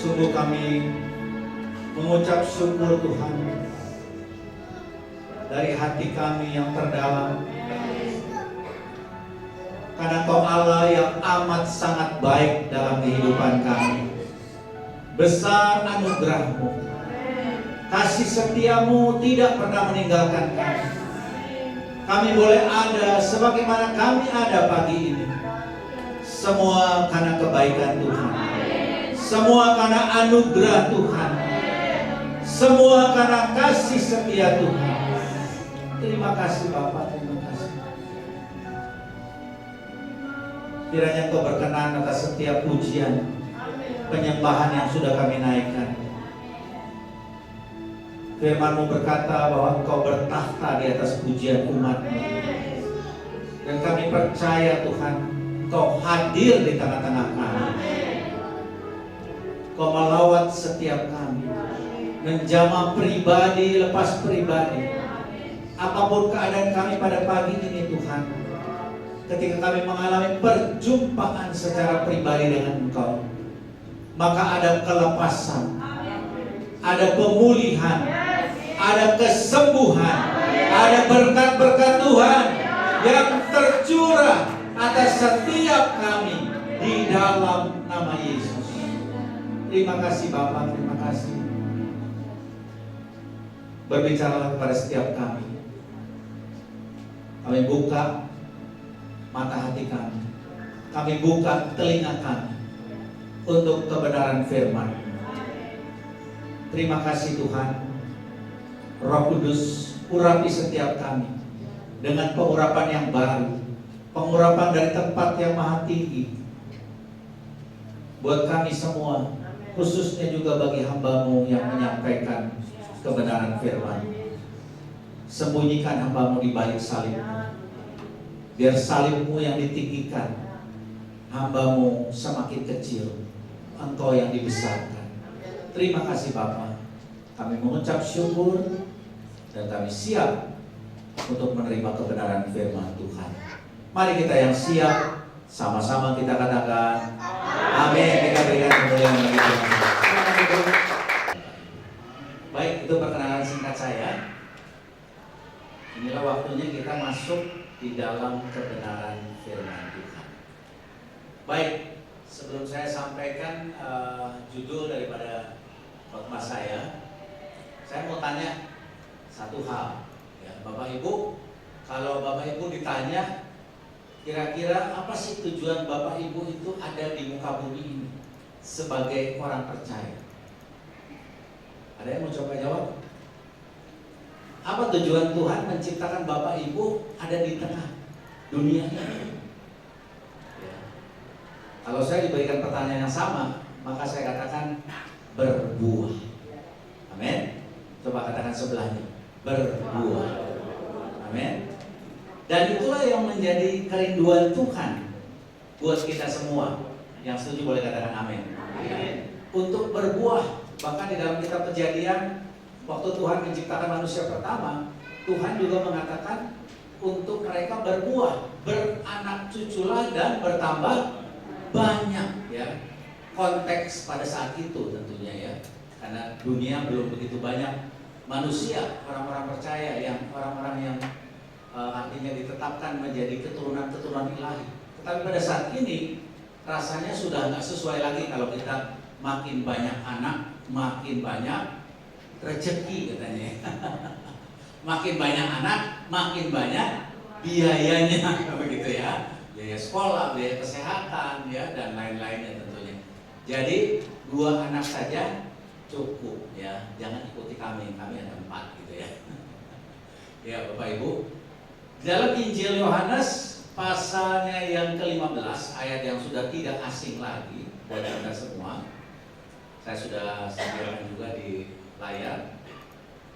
Sungguh kami mengucap syukur Tuhan dari hati kami yang terdalam, karena Engkau Allah yang amat sangat baik dalam kehidupan kami. Besar anugerah-Mu, kasih setia-Mu tidak pernah meninggalkan kami. Kami boleh ada sebagaimana kami ada pagi ini, semua karena kebaikan Tuhan, semua karena anugerah Tuhan, semua karena kasih setia Tuhan. Terima kasih Bapak, terima kasih. Kiranya Engkau berkenan atas setiap pujian, penyembahan yang sudah kami naikkan. Firman-Mu berkata bahwa Engkau bertahta di atas pujian umat-Mu. Dan kami percaya Tuhan, Engkau hadir di tengah-tengah kami. Engkau melawat setiap kami, menjamah pribadi lepas pribadi. Apapun keadaan kami pada pagi ini Tuhan, ketika kami mengalami perjumpaan secara pribadi dengan Engkau, maka ada kelepasan, ada pemulihan, ada kesembuhan, ada berkat-berkat Tuhan yang tercurah atas setiap kami di dalam nama Yesus. Terima kasih Bapak, terima kasih. Berbicaralah kepada setiap kami. Kami buka mata hati kami, kami buka telinga kami untuk kebenaran firman. Terima kasih Tuhan. Roh Kudus, urapi setiap kami dengan pengurapan yang baru, pengurapan dari tempat yang maha tinggi buat kami semua, khususnya juga bagi hamba-Mu yang menyampaikan kebenaran firman. Sembunyikan hamba-Mu di balik salib-Mu, biar salib-Mu yang ditinggikan, hamba-Mu semakin kecil, Engkau yang dibesarkan. Terima kasih Bapa. Kami mengucap syukur dan kami siap untuk menerima kebenaran firman Tuhan. Mari kita yang siap, sama-sama kita katakan amin. Kita berikan kemuliaan bagi Tuhan. Baik, itu perkenalan singkat saya. Inilah waktunya kita masuk di dalam kebenaran firman Tuhan. Baik, sebelum saya sampaikan judul daripada khotbah saya mau tanya satu hal, ya, Bapak Ibu. Kalau Bapak Ibu ditanya, kira-kira apa sih tujuan Bapak Ibu itu ada di muka bumi ini sebagai orang percaya? Ada yang mau coba jawab? Apa tujuan Tuhan menciptakan Bapak Ibu ada di tengah dunia ini? Ya. Kalau saya diberikan pertanyaan yang sama, maka saya katakan berbuah. Amin. Coba katakan sebelahnya, berbuah. Amin. Dan itulah yang menjadi kerinduan Tuhan buat kita semua. Yang setuju boleh katakan amin. Amin. Untuk berbuah. Bahkan di dalam kitab Kejadian, waktu Tuhan menciptakan manusia pertama, Tuhan juga mengatakan untuk mereka berbuah, beranak cuculah dan bertambah banyak, ya. Konteks pada saat itu tentunya, ya, karena dunia belum begitu banyak manusia, orang-orang percaya, yang orang-orang yang artinya ditetapkan menjadi keturunan-keturunan ilahi. Tetapi pada saat ini rasanya sudah nggak sesuai lagi kalau kita makin banyak anak, makin banyak rezeki katanya. Makin banyak anak, makin banyak biayanya, begitu ya. Biaya sekolah, biaya kesehatan, ya, dan lain-lainnya tentunya. Jadi 2 anak saja cukup, ya. Jangan ikuti kami ada 4 gitu ya. Ya Bapak Ibu, dalam Injil Yohanes pasalnya yang ke-15, ayat yang sudah tidak asing lagi buat kita semua. Saya sudah sampaikan juga di layar,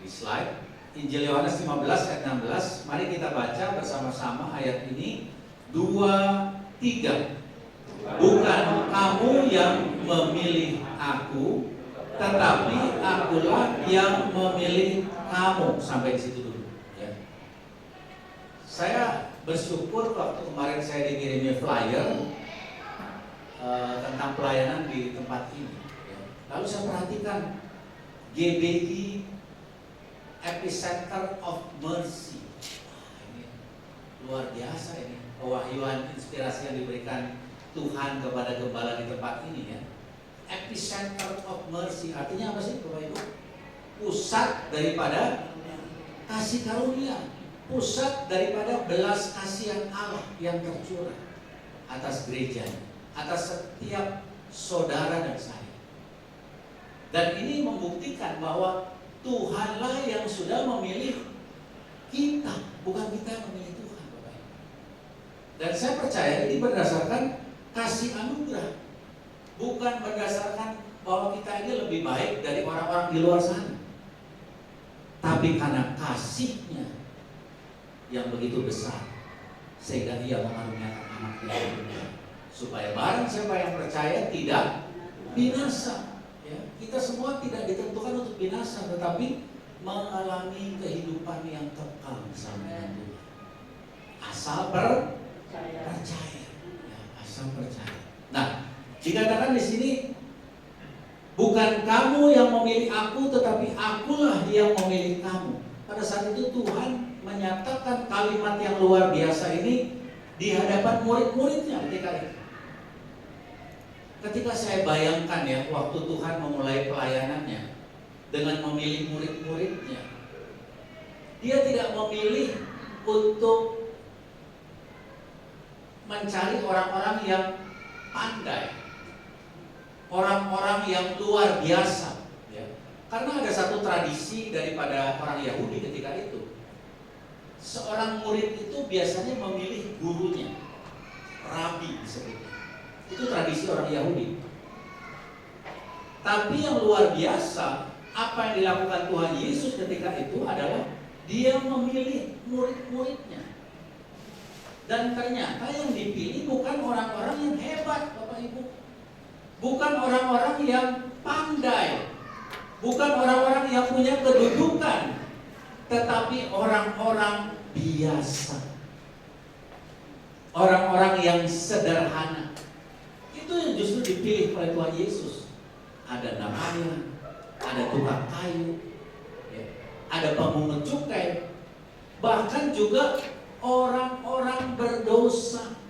di slide. Injil Yohanes 15 ayat 16. Mari kita baca bersama-sama ayat ini. 2, 3. Bukan kamu yang memilih aku, tetapi akulah yang memilih kamu. Sampai di situ dulu, ya. Saya bersyukur waktu kemarin saya dikirimi flyer tentang pelayanan di tempat ini, ya. Lalu saya perhatikan GBI, Epicenter of Mercy. Ini luar biasa ini pewahyuan inspirasi yang diberikan Tuhan kepada gembala di tempat ini ya. Epicenter of Mercy artinya apa sih Bapak Ibu? Pusat daripada kasih karunia, pusat daripada belas kasihan Allah yang tercurah atas gereja, atas setiap saudara dan saya. Dan ini membuktikan bahwa Tuhanlah yang sudah memilih kita, bukan kita yang memilih Tuhan, Bapak Ibu. Dan saya percaya ini berdasarkan kasih anugerah, bukan berdasarkan bahwa kita ini lebih baik dari orang-orang di luar sana, tapi karena kasihnya yang begitu besar, sehingga Ia mengaruniakan anak-anaknya, supaya barang siapa yang percaya tidak binasa. Ya, kita semua tidak ditentukan untuk binasa, tetapi mengalami kehidupan yang kekal bersama dengan Tuhan. Asal percaya, ya, asal percaya. Nah, dikatakan di sini, bukan kamu yang memilih aku, tetapi akulah yang memilih kamu. Pada saat itu Tuhan menyatakan kalimat yang luar biasa ini di hadapan murid-muridnya ketika itu. Ketika saya bayangkan ya, waktu Tuhan memulai pelayanannya dengan memilih murid-muridnya, Dia tidak memilih untuk mencari orang-orang yang pandai, orang-orang yang luar biasa ya. Karena ada satu tradisi daripada orang Yahudi ketika itu, seorang murid itu biasanya memilih gurunya, rabi disebutnya. Itu tradisi orang Yahudi. Tapi yang luar biasa, apa yang dilakukan Tuhan Yesus ketika itu adalah Dia memilih murid-muridnya. Dan ternyata yang dipilih bukan orang-orang yang hebat, Bapak Ibu, bukan orang-orang yang pandai, bukan orang-orang yang punya kedudukan, tetapi orang-orang biasa, orang-orang yang sederhana. Itu yang justru dipilih oleh Tuhan Yesus. Ada namayan, ada tukang kayu, ya, ada pemungut cukai, bahkan juga orang-orang berdosa.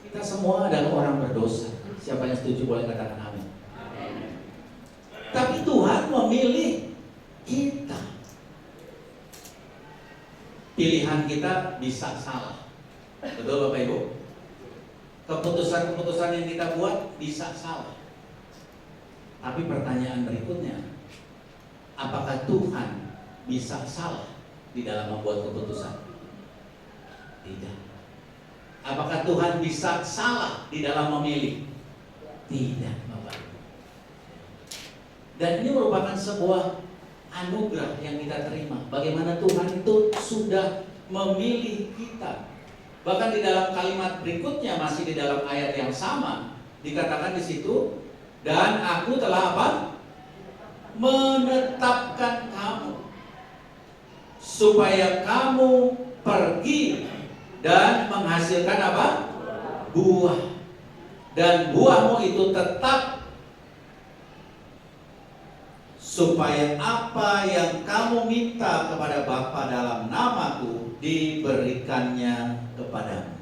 Kita semua adalah orang berdosa. Siapa yang setuju boleh katakan amin. Tapi Tuhan memilih kita. Pilihan kita bisa salah, betul Bapak Ibu? Keputusan-keputusan yang kita buat bisa salah. Tapi pertanyaan berikutnya, apakah Tuhan bisa salah di dalam membuat keputusan? Tidak. Apakah Tuhan bisa salah di dalam memilih? Tidak, Bapak Ibu. Dan ini merupakan sebuah anugerah yang kita terima. Bagaimana Tuhan itu sudah memilih kita. Bahkan di dalam kalimat berikutnya, masih di dalam ayat yang sama, dikatakan di situ, dan aku telah apa? Menetapkan kamu supaya kamu pergi dan menghasilkan apa? Buah. Dan buahmu itu tetap, supaya apa yang kamu minta kepada Bapa dalam namaku diberikannya kepadamu.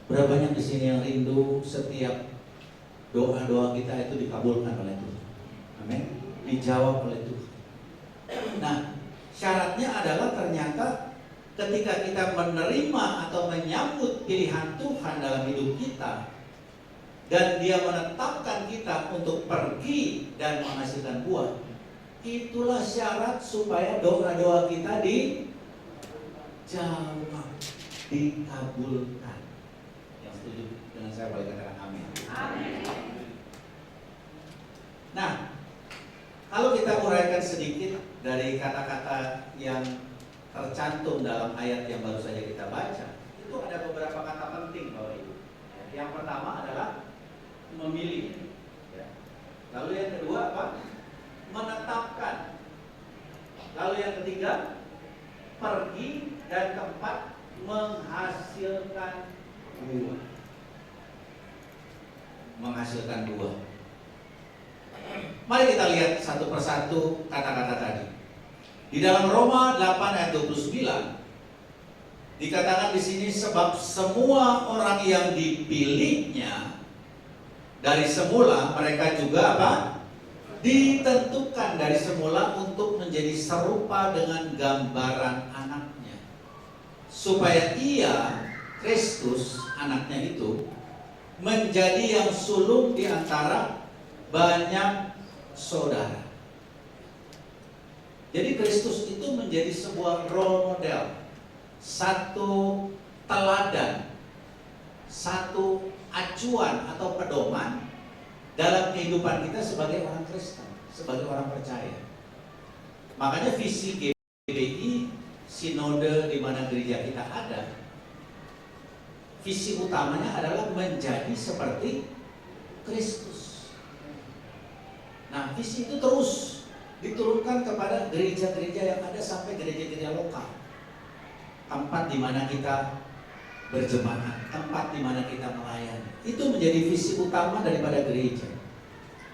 Berapa banyak di sini yang rindu setiap doa-doa kita itu dikabulkan oleh Tuhan? Amin. Dijawab oleh Tuhan. Nah, syaratnya adalah ternyata ketika kita menerima atau menyambut pilihan Tuhan dalam hidup kita, dan Dia menetapkan kita untuk pergi dan menghasilkan buah, itulah syarat supaya doa-doa kita dijawab, dikabulkan. Yang setuju dengan saya boleh katakan amin. Amin. Nah, kalau kita uraikan sedikit dari kata-kata yang tercantum dalam ayat yang baru saja kita baca, itu ada beberapa kata penting Bapak Ibu. Yang pertama adalah memilih. Lalu yang kedua apa? Menetapkan. Lalu yang ketiga, pergi, dan keempat, menghasilkan buah. menghasilkan buah. Mari kita lihat satu persatu kata-kata tadi. Di dalam Roma 8 ayat 29 dikatakan di sini, sebab semua orang yang dipilihnya dari semula, mereka juga apa? Ditentukan dari semula untuk menjadi serupa dengan gambaran anaknya, supaya ia, Kristus, anaknya itu, menjadi yang sulung di antara banyak saudara. Jadi Kristus itu menjadi sebuah role model, satu teladan, satu acuan atau pedoman dalam kehidupan kita sebagai orang Kristen, sebagai orang percaya. Makanya visi GBI, sinode di mana gereja kita ada, visi utamanya adalah menjadi seperti Kristus. Nah, visi itu terus diturunkan kepada gereja-gereja yang ada sampai gereja-gereja lokal. Tempat di mana kita berjemaat, tempat di mana kita melayani. Itu menjadi visi utama daripada gereja,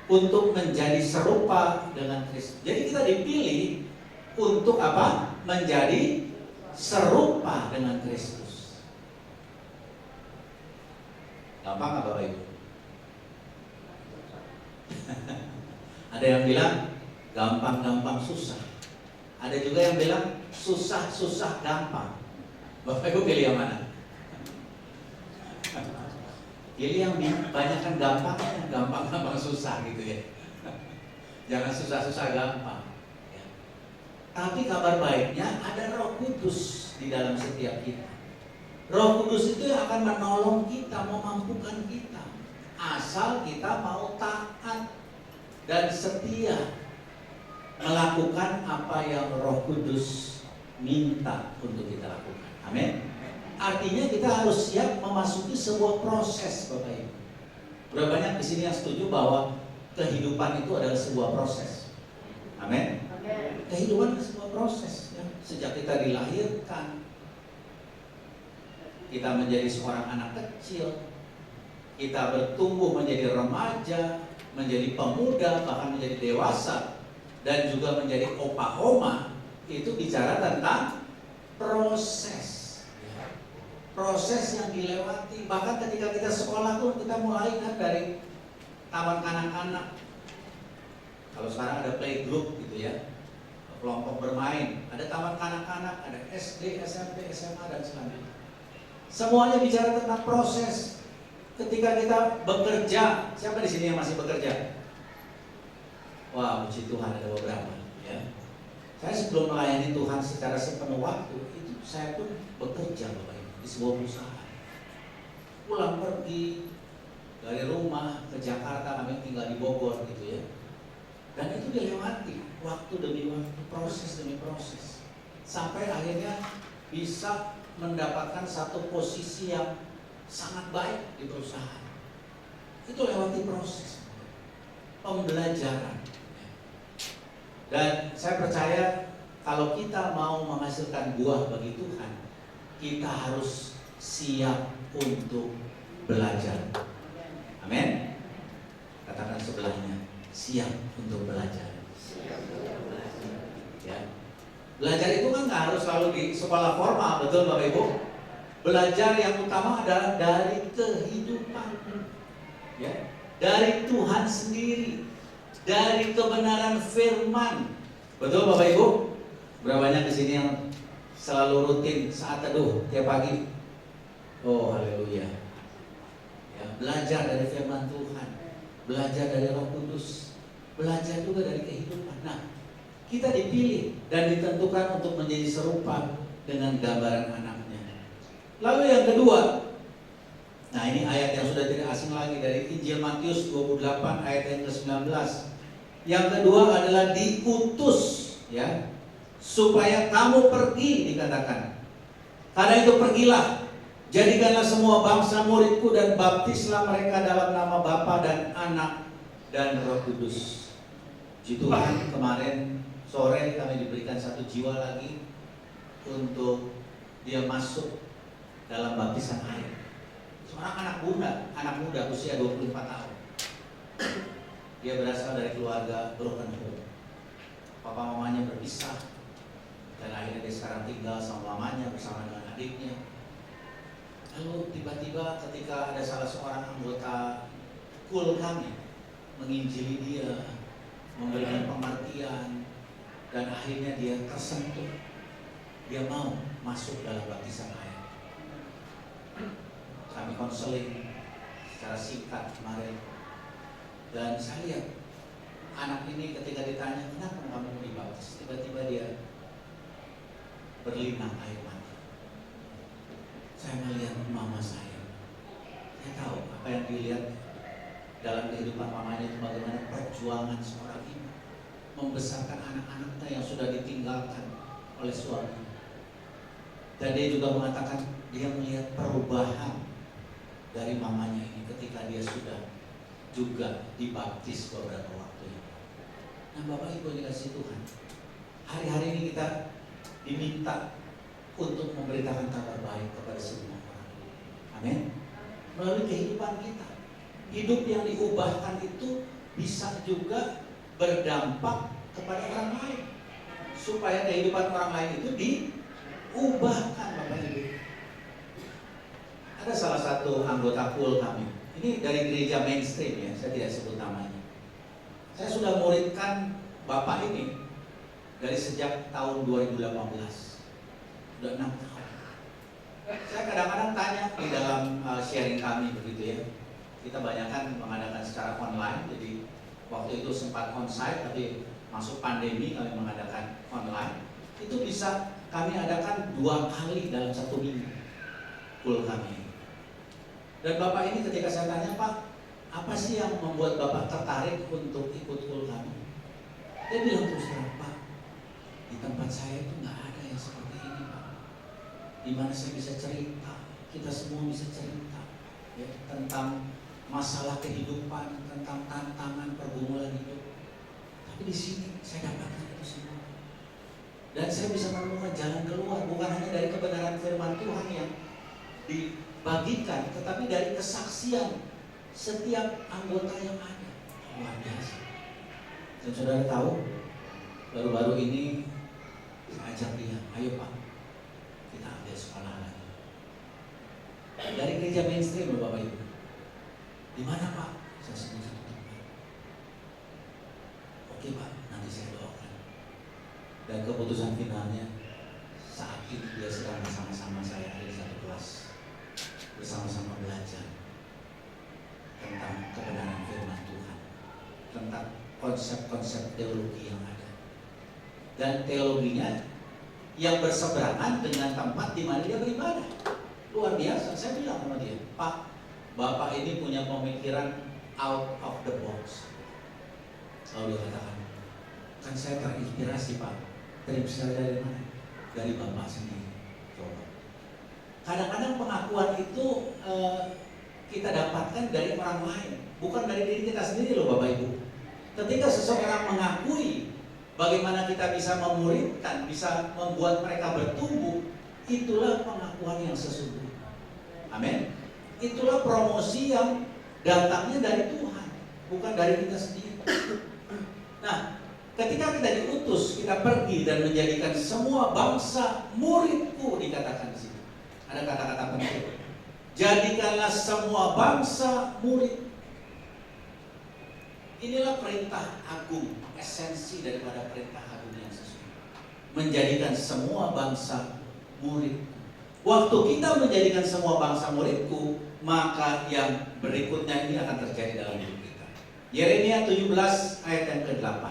untuk menjadi serupa dengan Kristus. Jadi kita dipilih untuk apa? Menjadi serupa dengan Kristus. Gampang nggak Bapak Ibu? Ada yang bilang gampang-gampang susah. Ada juga yang bilang susah-susah gampang. Bapak Ibu pilih yang mana? Pilih yang banyakkan gampangnya, gampang-gampang susah gitu ya. Jangan susah-susah gampang ya. Tapi kabar baiknya ada Roh Kudus di dalam setiap kita. Roh Kudus itu yang akan menolong kita, memampukan kita, asal kita mau taat dan setia melakukan apa yang Roh Kudus minta untuk kita lakukan. Amin. Artinya kita harus siap memasuki sebuah proses, Bapak Ibu. Berapa banyak di sini yang setuju bahwa kehidupan itu adalah sebuah proses? Amin. Kehidupan adalah sebuah proses ya. Sejak kita dilahirkan, kita menjadi seorang anak kecil, kita bertumbuh menjadi remaja, menjadi pemuda, bahkan menjadi dewasa, dan juga menjadi opa-oma. Itu bicara tentang proses. Proses yang dilewati. Bahkan ketika kita sekolah pun kita mulai kan dari taman kanak-kanak. Kalau sekarang ada playgroup gitu ya, kelompok bermain, ada taman kanak-kanak, ada SD, SMP, SMA dan selanjutnya. Semuanya bicara tentang proses. Ketika kita bekerja, siapa di sini yang masih bekerja? Wah, puji Tuhan ada beberapa ya. Saya sebelum melayani Tuhan secara sepenuh waktu itu saya pun bekerja Bapak Ibu, di sebuah perusahaan. Pulang pergi dari rumah ke Jakarta, kami tinggal di Bogor gitu ya. Dan itu dilewati waktu demi waktu, proses demi proses, sampai akhirnya bisa mendapatkan satu posisi yang sangat baik di perusahaan. Itu lewati proses pembelajaran. Dan saya percaya kalau kita mau menghasilkan buah bagi Tuhan, kita harus siap untuk belajar. Amin. Katakan sebelahnya, siap untuk belajar. Ya. Belajar itu kan nggak harus selalu di sekolah formal, betul Bapak Ibu? Belajar yang utama adalah dari kehidupan, ya, dari Tuhan sendiri, dari kebenaran firman. Betul Bapak Ibu? Berapa banyak di sini yang selalu rutin saat teduh tiap pagi? Oh haleluya. Ya, belajar dari firman Tuhan, belajar dari Roh Kudus, belajar juga dari kehidupan. Nah, kita dipilih dan ditentukan untuk menjadi serupa dengan gambaran anaknya. Lalu yang kedua, nah ini ayat yang sudah tidak asing lagi dari Injil Matius 28 ayat yang ke-19. Yang kedua adalah diutus, ya, supaya kamu pergi, dikatakan. Karena itu pergilah, jadikanlah semua bangsa muridku dan baptislah mereka dalam nama Bapa dan Anak dan Roh Kudus. Puji Tuhan, kemarin sore kami diberikan satu jiwa lagi untuk dia masuk dalam baptisan air. Orang anak muda usia 24 tahun. Dia berasal dari keluarga broken home. Papa mamanya berpisah, dan akhirnya dia sekarang tinggal sama mamanya bersama dengan adiknya. Lalu tiba-tiba ketika ada salah seorang anggota kul kami menginjili dia, memberikan pengertian, dan akhirnya dia tersentuh. Dia mau masuk dalam baptisan air. Kami konseling secara singkat kemarin, dan saya lihat anak ini ketika ditanya kenapa kamu dibaptis, tiba-tiba dia berlinang air mata. Saya melihat mama saya tahu apa yang dilihat dalam kehidupan mamanya itu, bagaimana perjuangan seorang ibu membesarkan anak-anaknya yang sudah ditinggalkan oleh suami. Dan dia juga mengatakan dia melihat perubahan dari mamanya ini ketika dia sudah juga dibaptis beberapa waktu ini. Nah, Bapak Ibu yang dikasihi Tuhan, hari-hari ini kita diminta untuk memberitakan kabar baik kepada semua orang. Amin. Melalui kehidupan kita, hidup yang diubahkan itu bisa juga berdampak kepada orang lain, supaya kehidupan orang lain itu diubahkan, Bapak Ibu. Ada salah satu anggota kul kami, ini dari gereja mainstream ya, saya tidak sebut namanya. Saya sudah muridkan Bapak ini dari sejak tahun 2018, sudah 6 tahun. Saya kadang-kadang tanya di dalam sharing kami begitu ya. Kita banyakkan mengadakan secara online, jadi waktu itu sempat onsite, tapi masuk pandemi kami mengadakan online. Itu bisa kami adakan 2 kali dalam 1 minggu kul kami. Dan Bapak ini ketika saya tanya, Pak, apa sih yang membuat Bapak tertarik untuk ikut kul kami? Dia bilang terus terang, Pak, di tempat saya itu nggak ada yang seperti ini, Pak. Di mana saya bisa cerita, kita semua bisa cerita ya, tentang masalah kehidupan, tentang tantangan pergumulan hidup. Tapi di sini saya dapatkan itu semua. Dan saya bisa menemukan jalan keluar, bukan hanya dari kebenaran firman Tuhan yang dibagikan, tetapi dari kesaksian setiap anggota yang ada. Luar biasa. Dan saudara tahu, baru-baru ini saya ajak dia, ayo Pak, kita ambil sekolah lagi. Dari gereja mainstream, Bapak Ibu. Di mana Pak? Saya sebut satu tempat. Oke Pak, nanti saya doakan. Dan keputusan finalnya, saat ini dia sedang bersama-sama saya ada di satu kelas, bersama-sama belajar tentang kebenaran firman Tuhan, tentang konsep-konsep teologi yang ada, dan teologinya yang berseberangan dengan tempat di mana dia beribadah. Luar biasa. Saya bilang sama dia, Pak, Bapak ini punya pemikiran out of the box. Lalu dia katakan, kan saya terinspirasi Pak. Terinspirasi dari mana? Dari Bapak sendiri. Coba. Kadang-kadang pengakuan itu kita dapatkan dari orang lain, bukan dari diri kita sendiri loh Bapak Ibu. Ketika seseorang mengakui bagaimana kita bisa memuridkan, bisa membuat mereka bertumbuh, itulah pengakuan yang sesungguhnya. Amin. Itulah promosi yang datangnya dari Tuhan, bukan dari kita sendiri. Nah, ketika kita diutus, kita pergi dan menjadikan semua bangsa muridku, dikatakan di sini. Ada kata-kata penting. Jadikanlah semua bangsa murid. Inilah perintah agung, esensi daripada perintah agung yang sesungguhnya. Menjadikan semua bangsa murid. Waktu kita menjadikan semua bangsa muridku, maka yang berikutnya ini akan terjadi dalam hidup kita. Yeremia 17 ayat yang ke-8.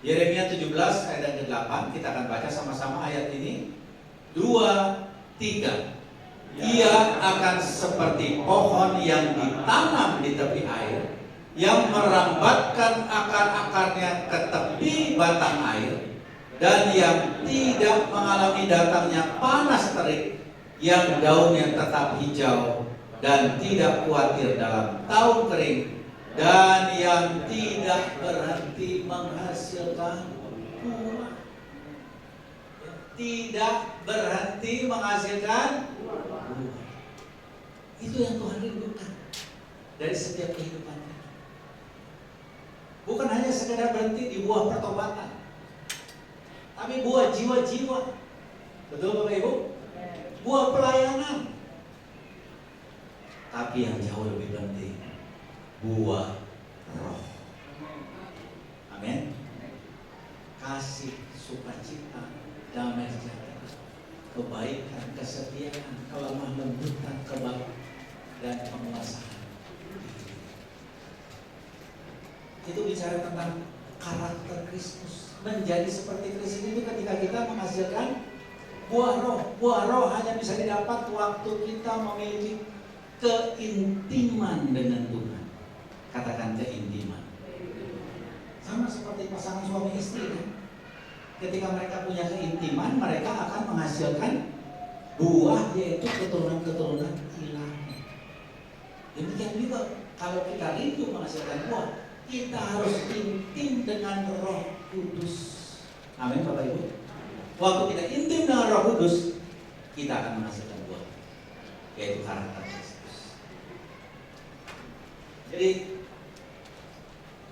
Yeremia 17 ayat yang ke-8, kita akan baca sama-sama ayat ini. 2, 3. Ia akan seperti pohon yang ditanam di tepi air, yang merambatkan akar-akarnya ke tepi batang air, dan yang tidak mengalami datangnya panas terik, yang daunnya tetap hijau dan tidak khawatir dalam tahun kering, dan yang tidak berhenti menghasilkan buah. Tidak berhenti menghasilkan buah. Itu yang Tuhan rindukan dari setiap kehidupan kita. Bukan hanya sekedar berhenti di buah pertobatan, tapi buah jiwa-jiwa. Betul Bapak Ibu? Buah pelayanan. Tapi yang jauh lebih penting, buah roh. Amin. Kasih, sukacita, damai sejahtera, kebaikan, kesetiaan, kelemah lembutan, kebaikan, dan penguasaan. Itu bicara tentang karakter Kristus. Menjadi seperti Kristus itu ketika kita menghasilkan buah roh. Buah roh hanya bisa didapat waktu kita memiliki keintiman dengan Tuhan. Katakan keintiman. Sama seperti pasangan suami istri kan? Ketika mereka punya keintiman, mereka akan menghasilkan buah, yaitu keturunan-keturunan ilahi. Demikian juga kalau kita rindu menghasilkan buah, kita harus intim dengan Roh Kudus. Amin Bapak Ibu. Waktu kita intim dengan Roh Kudus, kita akan menghasilkan buah, yaitu karakter Kristus. Jadi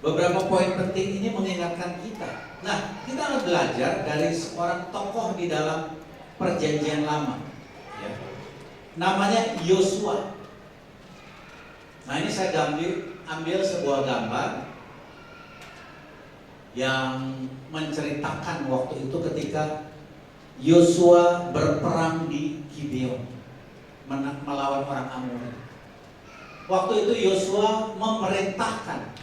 beberapa poin penting ini mengingatkan kita. Nah, kita akan belajar dari seorang tokoh di dalam Perjanjian Lama, ya. Namanya Yosua. Nah, ini saya ambil sebuah gambar yang menceritakan waktu itu ketika Yosua berperang di Gibeon melawan orang Amori. Waktu itu Yosua memerintahkan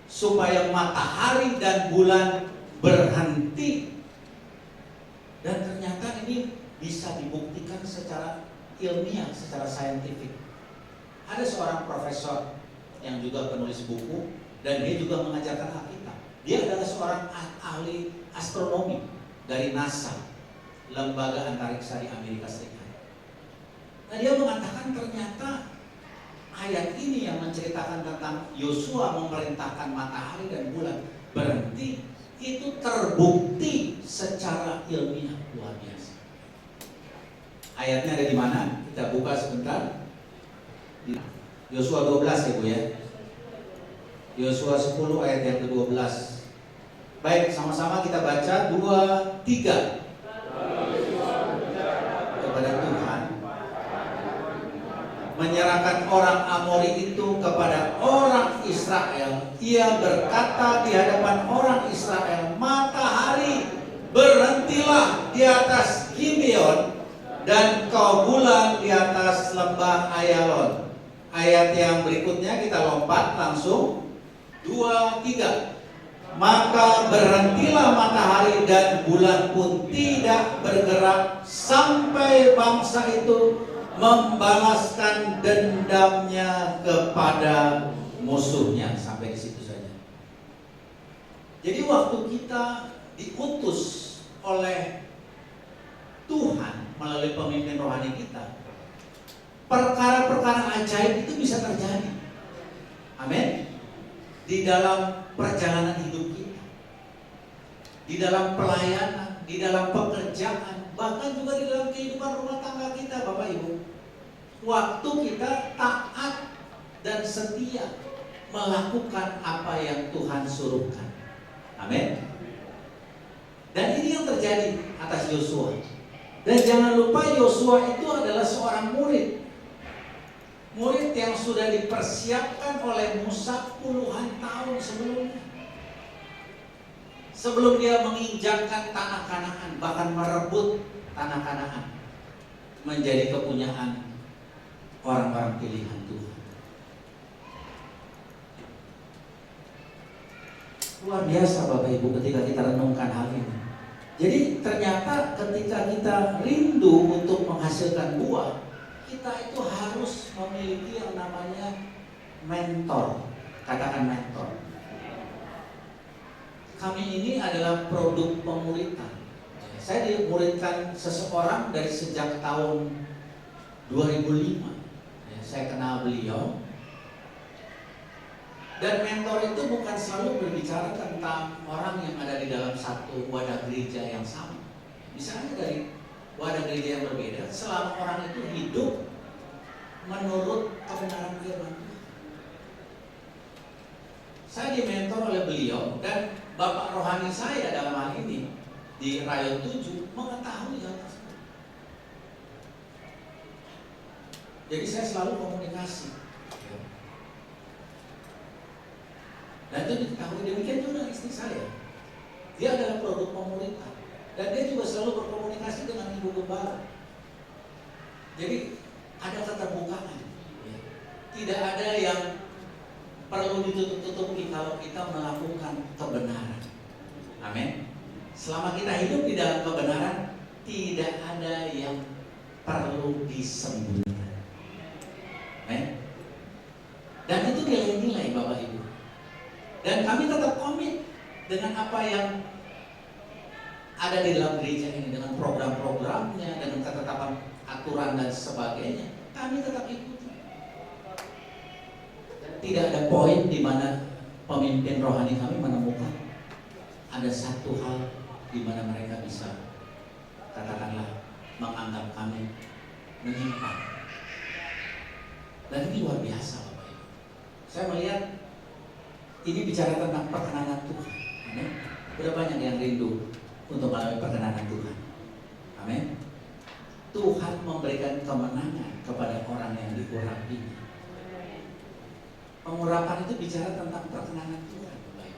supaya matahari dan bulan berhenti, dan ternyata ini bisa dibuktikan secara ilmiah, secara saintifik. Ada seorang profesor yang juga penulis buku dan dia juga mengajarkan Alkitab. Dia adalah seorang ahli astronomi dari NASA, lembaga antariksa di Amerika Serikat. Nah, dia mengatakan ternyata ayat ini yang menceritakan tentang Yosua memerintahkan matahari dan bulan berhenti, itu terbukti secara ilmiah luar biasa. Ayatnya ada di mana? Kita buka sebentar. Yosua 12 ya Bu ya. Yosua 10 ayat yang ke-12. Baik, sama-sama kita baca 2, 3. Kepada Tuhan menyerahkan orang Amori itu kepada orang Israel. Ia berkata di hadapan orang Israel, matahari berhentilah di atas Gibeon dan kau bulan di atas lembah Ayalon. Ayat yang berikutnya kita lompat langsung. 2, 3. Maka berhentilah matahari dan bulan pun tidak bergerak sampai bangsa itu membalaskan dendamnya kepada musuhnya. Sampai di situ saja. Jadi waktu kita diutus oleh Tuhan melalui pemimpin rohani kita, perkara-perkara ajaib itu bisa terjadi. Amin. Di dalam perjalanan hidup kita, di dalam pelayanan, di dalam pekerjaan, bahkan juga di dalam kehidupan rumah tangga kita, Bapak Ibu. Waktu kita taat dan setia melakukan apa yang Tuhan suruhkan. Amin. Dan ini yang terjadi atas Yosua. Dan jangan lupa Yosua itu adalah seorang murid. Murid yang sudah dipersiapkan oleh Musa puluhan tahun sebelumnya. Sebelum dia menginjakkan tanah Kanaan, bahkan merebut tanah Kanaan menjadi kepunyaan orang-orang pilihan Tuhan. Luar biasa Bapak Ibu ketika kita renungkan hal ini. Jadi ternyata ketika kita rindu untuk menghasilkan buah, kita itu harus memiliki yang namanya mentor. Katakan mentor. Kami ini adalah produk pemuritan. Saya dimuridkan seseorang dari sejak tahun 2005. Saya kenal beliau. Dan mentor itu bukan selalu berbicara tentang orang yang ada di dalam satu wadah gereja yang sama. Misalnya dari wadah gereja yang berbeda, selama orang itu hidup menurut kebenaran firman Tuhan. Saya dimentor oleh beliau dan bapak rohani saya dalam hal ini di Rayon 7 mengetahui hal tersebut. Jadi saya selalu komunikasi. Dan itu diketahui, demikian juga istri saya. Dia adalah produk pemerintah dan dia juga selalu berkomunikasi dengan ibu gembala. Jadi ada keterbukaan. Tidak ada yang perlu ditutup-tutupi kalau kita melakukan kebenaran. Amin. Selama kita hidup di dalam kebenaran, tidak ada yang perlu disembunyikan. Amin. Dan itu nilai-nilai Bapak Ibu. Dan kami tetap komit dengan apa yang ada di dalam gereja ini, dengan program-programnya, dengan ketetapan aturan dan sebagainya. Kami tetap ikuti. Tidak ada poin di mana pemimpin rohani kami menemukan ada satu hal di mana mereka bisa, katakanlah, menganggap kami menyimpang. Dan ini luar biasa Bapak Ibu. Saya melihat ini bicara tentang perkenanan Tuhan. Amin. Berapa banyak yang rindu untuk mengalami perkenanan Tuhan? Amin. Tuhan memberikan kemenangan kepada orang yang diurapi. Pengurapan itu bicara tentang perkenanan Tuhan. Baik.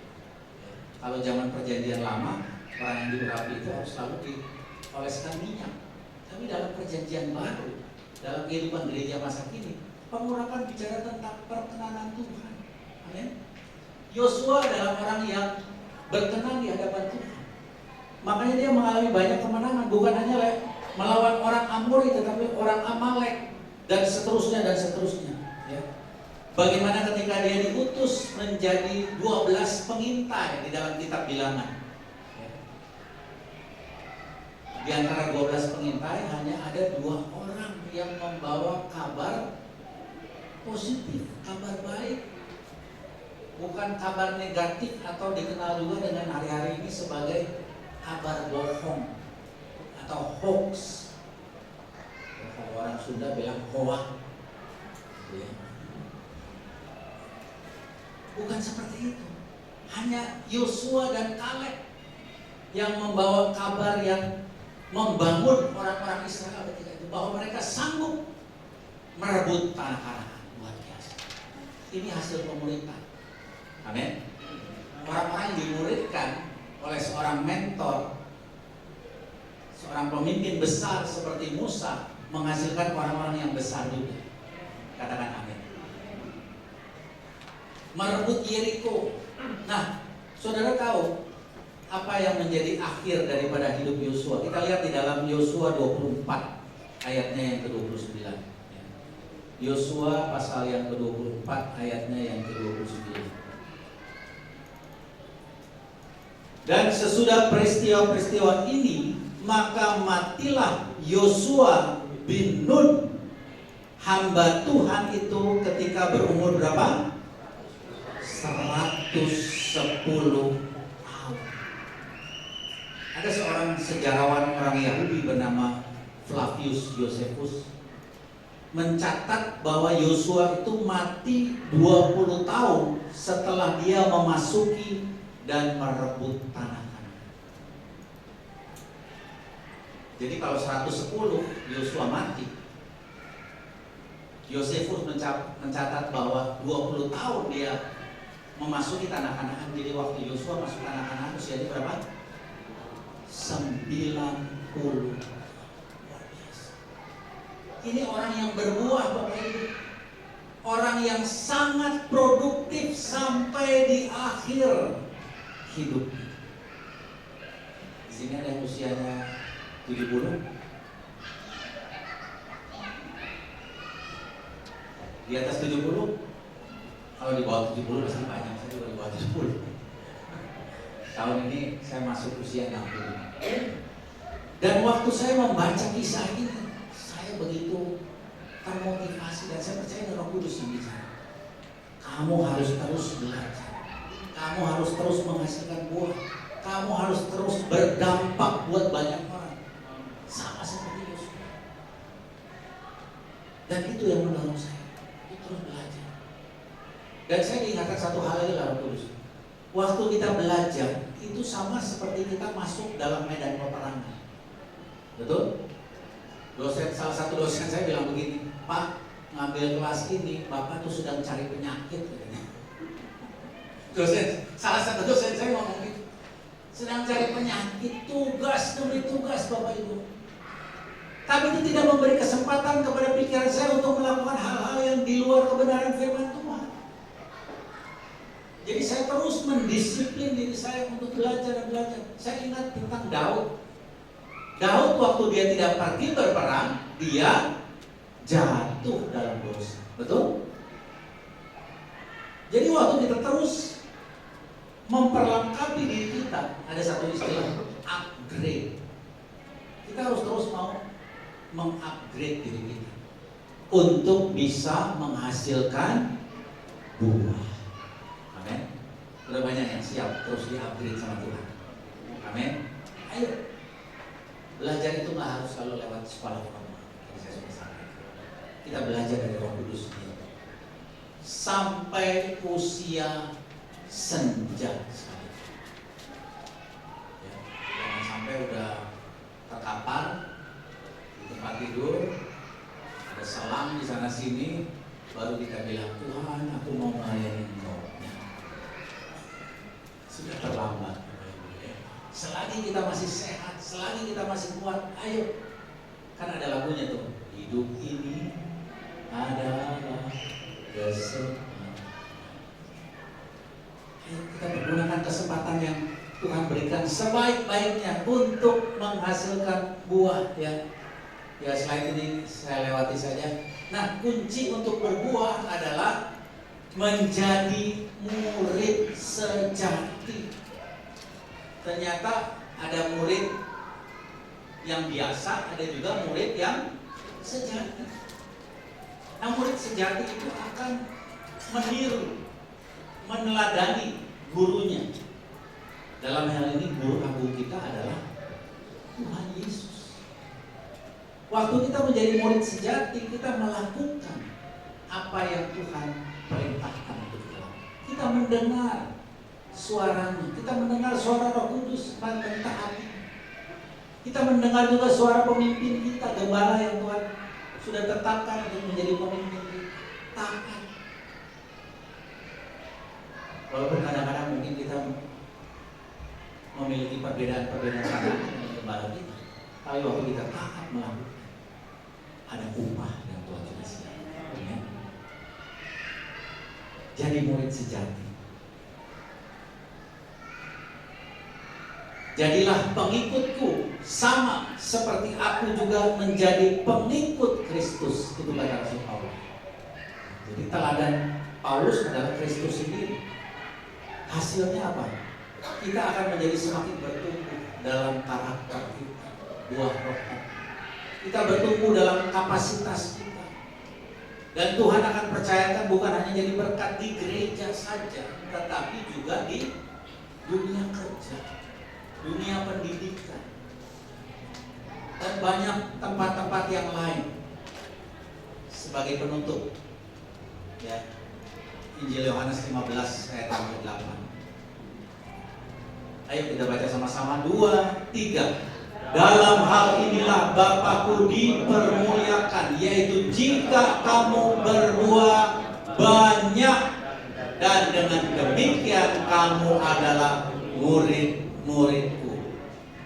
Kalau zaman perjanjian lama, orang yang diurapi itu harus selalu dioleskan minyak. Tapi dalam perjanjian baru, dalam kehidupan gereja masa kini, pengurapan bicara tentang perkenanan Tuhan. Amin. Yosua adalah orang yang berkenan di hadapan Tuhan. Makanya dia mengalami banyak kemenangan, bukan hanya melawan orang Amori, tetapi orang Amalek dan seterusnya dan seterusnya. Ya. Bagaimana ketika dia diutus menjadi 12 pengintai di dalam kitab Bilangan. Ya. Di antara 12 pengintai hanya ada 2 orang yang membawa kabar positif, kabar baik. Bukan kabar negatif atau dikenal juga dengan hari-hari ini sebagai kabar bohong atau hoax. Kalau orang Sunda bilang hoak. Bukan seperti itu. Hanya Yosua dan Kaleb yang membawa kabar yang membangun orang-orang Israel ketika itu, bahwa mereka sanggup merebut tanah Kanaan. Luar biasa. Ini hasil pemuritan. Amin. Orang-orang dimuridkan oleh seorang mentor, seorang pemimpin besar seperti Musa, menghasilkan orang-orang yang besar juga. Katakan amin. Merebut Yeriko. Nah, saudara tahu apa yang menjadi akhir daripada hidup Yosua? Kita lihat di dalam Yosua 24 ayatnya yang ke-29. Yosua pasal yang ke-24 ayatnya yang ke-29. Dan sesudah peristiwa-peristiwa ini, maka matilah Yosua bin Nun, hamba Tuhan itu ketika berumur berapa? 110 tahun. Ada seorang sejarawan orang Yahudi bernama Flavius Josephus mencatat bahwa Yosua itu mati 20 tahun setelah dia memasuki dan merebut tanah Kanaan. Jadi kalau 110 Yosua mati, Yosefus mencatat bahwa 20 tahun dia memasuki tanah Kanaan. Jadi waktu Yosua masuk tanah Kanaan usianya berapa? 90. Ini orang yang berbuah Bapak Ibu. Orang yang sangat produktif sampai di akhir hidup. Di sini ada yang usianya 70. Di atas 70. Kalau di bawah 70 masih banyak, saya juga di bawah 70. Tahun ini saya masuk usia 60. Dan waktu saya membaca kisah ini, saya begitu termotivasi dan saya percaya Roh Kudus yang bicara. Kamu harus terus belajar. Kamu harus terus menghasilkan buah. Kamu harus terus berdampak buat banyak orang. Sama seperti Yosua. Dan itu yang mendorong saya. Dan saya diingatkan satu hal lagi dalam Kudus. Waktu kita belajar itu sama seperti kita masuk dalam medan peperangan. Betul? Salah satu dosen saya bilang begini, Pak, ngambil kelas ini, Bapak tuh sedang cari penyakit. Salah satu dosen saya ngomong gitu, sedang cari penyakit, tugas demi tugas Bapak Ibu. Tapi itu tidak memberi kesempatan kepada pikiran saya untuk melakukan hal-hal yang di luar kebenaran firman Tuhan. Jadi saya terus mendisiplin diri saya untuk belajar dan belajar. Saya ingat tentang Daud. Daud waktu dia tidak pergi berperang, dia jatuh dalam dosa. Betul? Jadi waktu kita terus memperlengkapi diri kita, ada satu istilah, upgrade. Kita harus terus mau mengupgrade diri kita untuk bisa menghasilkan buah. Amin. Sudah banyak yang siap terus di-upgrade sama Tuhan. Amin. Ayo. Belajar itu nggak harus kalau lewat sekolah formal. Saya sudah sampaikan. Kita belajar dari Roh Kudus sendiri. Sampai usia senja sekali. Ya, jangan sampai udah terkapar di tempat tidur, ada selang di sana sini, baru kita bilang, Tuhan, aku mau melayani Engkau. Sudah terlambat. Selagi kita masih sehat, selagi kita masih kuat, ayo. Kan ada lagunya tuh, hidup ini adalah kesempatan. Ayo kita menggunakan kesempatan yang Tuhan berikan sebaik-baiknya untuk menghasilkan buah, ya. Ya, slide ini saya lewati saja. Nah, kunci untuk berbuah adalah menjadi murid sejati. Ternyata ada murid yang biasa, ada juga murid yang sejati. Nah, murid sejati itu akan meniru, meneladani gurunya. Dalam hal ini guru agung kita adalah Tuhan Yesus. Waktu kita menjadi murid sejati, kita melakukan apa yang Tuhan perintahkan untuk kita. Kita mendengar suaranya, kita mendengar suara Roh Kudus dan taat. Kita mendengar juga suara pemimpin kita, gembala yang Tuhan sudah tetapkan untuk menjadi pemimpin kita. Taat. Walaupun kadang-kadang mungkin kita memiliki perbedaan-perbedaan pandangan dengan gembala kita, tapi waktu kita taat melakukan, ada upah yang Tuhan sudah siapkan. Ya. Jadi murid sejati. Jadilah pengikutku, sama seperti aku juga menjadi pengikut Kristus. Itu kata Rasul Paulus. Jadi teladan Paulus adalah Kristus sendiri. Hasilnya apa? Kita akan menjadi semakin bertumbuh dalam karakter kita, buah roh kita. Kita bertumbuh dalam kapasitas kita. Dan Tuhan akan percayakan bukan hanya jadi berkat di gereja saja, tetapi juga di dunia kerja, dunia pendidikan, dan banyak tempat-tempat yang lain. Sebagai penutup, ya, Injil Yohanes 15 ayat 8. Ayo kita baca sama-sama, 2, 3. Dalam hal inilah Bapakku dipermuliakan, yaitu jika kamu berbuah banyak, dan dengan demikian kamu adalah murid-muridku.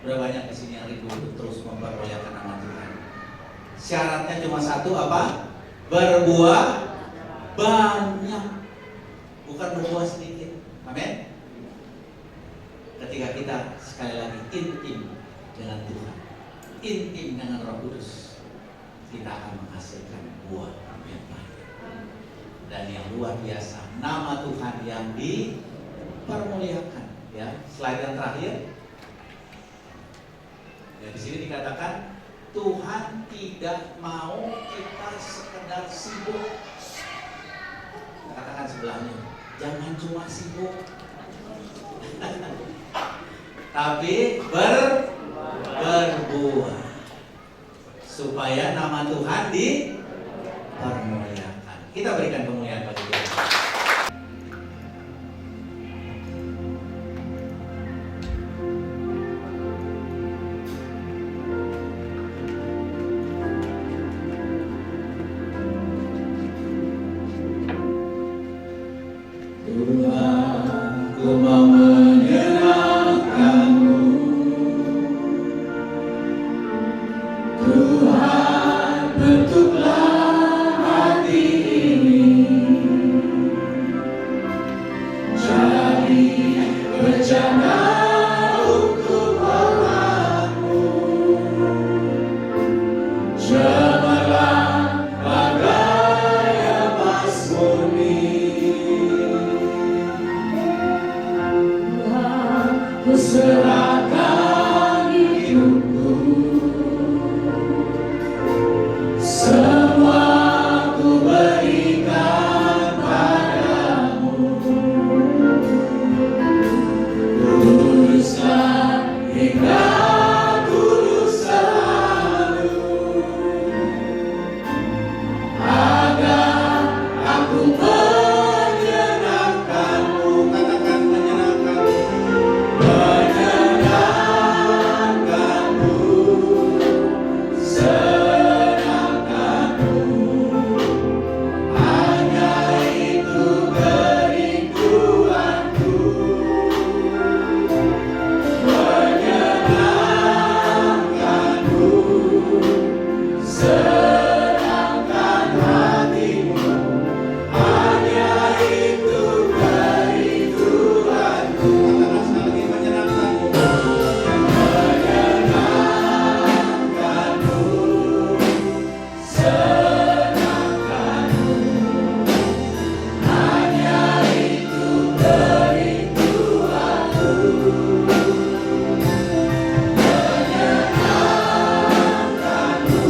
Berapa banyak di sini yang rindu untuk terus mempermuliakan nama Tuhan? Syaratnya cuma satu, apa? Berbuah banyak, bukan berbuah sedikit. Amin. Ketika kita sekali lagi intim dengan Tuhan, intim dengan Roh Kudus, kita akan menghasilkan buah yang baik dan yang luar biasa. Nama Tuhan yang dipermuliakan. Ya, slide yang terakhir. Ya, di sini dikatakan Tuhan tidak mau kita sekedar sibuk. Katakan sebelahnya, jangan cuma sibuk, tapi berbuah, supaya nama Tuhan dipermuliakan. Kita berikan kemuliaan bagi Tuhan. Tuhan, ku mau menyenangkan-Mu. Tuhan, bentuklah hati ini jadi bejana untuk hormat-Mu. Cemerlang bagai emas murni. Tuhan, ku serahkan hidupku, semua ku berikan padamu. Kuduslah hingga kudus selalu, agar aku menyenangkan-Mu. Katakan menyenangkan-Mu. Menyenangkan-Mu, senangkan-Mu, hanya itu kerinduanku. Menyenangkan-Mu, senangkan hatimu, hanya itu kerinduanku. Katakan sekali lagi, menyenangkan-Mu. Menyenangkan-Mu, senangkan-Mu, hanya itu kerinduanku. Menyenangkan-Mu,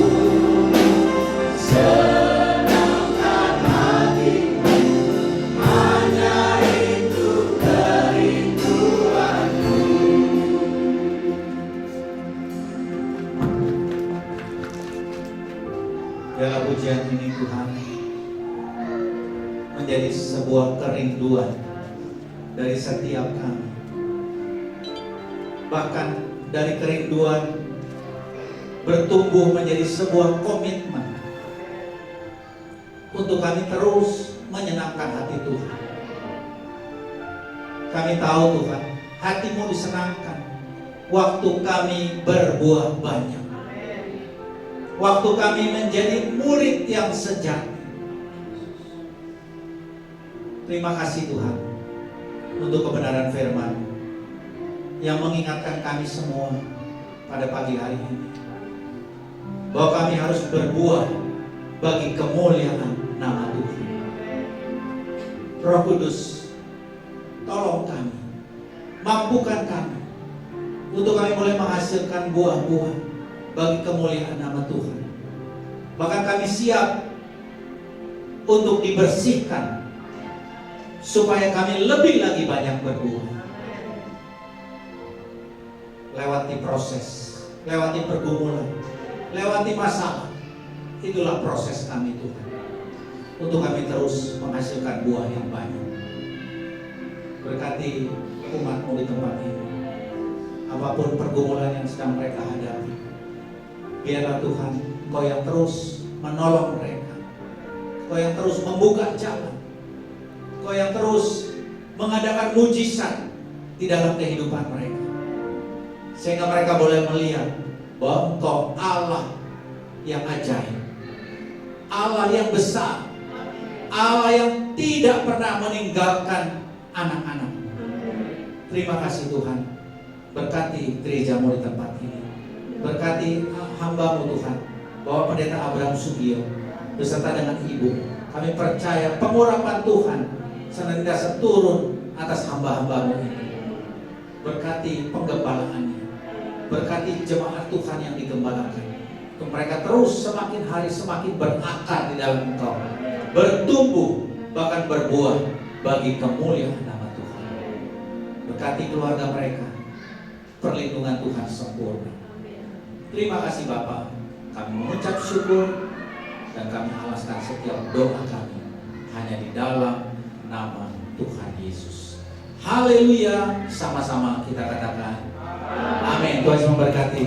senangkan hatimu, hanya itu kerinduanku. Biarlah pujian ini Tuhan menjadi sebuah kerinduan dari setiap kami. Bahkan dari kerinduan bertumbuh menjadi sebuah komitmen untuk kami terus menyenangkan hati Tuhan. Kami tahu Tuhan, hati-Mu disenangkan waktu kami berbuah banyak, waktu kami menjadi murid yang sejati. Terima kasih Tuhan untuk kebenaran firman yang mengingatkan kami semua pada pagi hari ini, bahwa kami harus berbuah bagi kemuliaan nama Tuhan. Roh Kudus, tolong kami, mampukan kami untuk kami boleh menghasilkan buah-buah bagi kemuliaan nama Tuhan. Bahkan kami siap untuk dibersihkan supaya kami lebih lagi banyak berbuah. Lewati proses, lewati pergumulan, lewati masalah, itulah proses kami Tuhan, untuk kami terus menghasilkan buah yang banyak. Berkati umat-Mu di tempat ini, apapun pergumulan yang sedang mereka hadapi, biarlah Tuhan Engkau yang terus menolong mereka, Engkau yang terus membuka jalan, Engkau yang terus mengadakan mujizat di dalam kehidupan mereka, sehingga mereka boleh melihat bahwa Engkau Allah yang ajaib, Allah yang besar, Allah yang tidak pernah meninggalkan anak-anak. Terima kasih Tuhan. Berkati gereja-Mu di tempat ini, berkati hamba-Mu Tuhan, bahwa Pendeta Abraham Sugio beserta dengan Ibu, kami percaya pengurapan Tuhan senantiasa turun atas hamba-hamba-Mu ini. Berkati penggembalaannya, berkati jemaat Tuhan yang digembalakan, untuk mereka terus semakin hari semakin berakar di dalam Engkau, bertumbuh bahkan berbuah bagi kemuliaan nama Tuhan. Berkati keluarga mereka, perlindungan Tuhan sempurna. Terima kasih Bapa, kami mengucap syukur dan kami alaskan setiap doa kami hanya di dalam nama Tuhan Yesus. Haleluya, sama-sama kita katakan amin. Tuhan memberkati.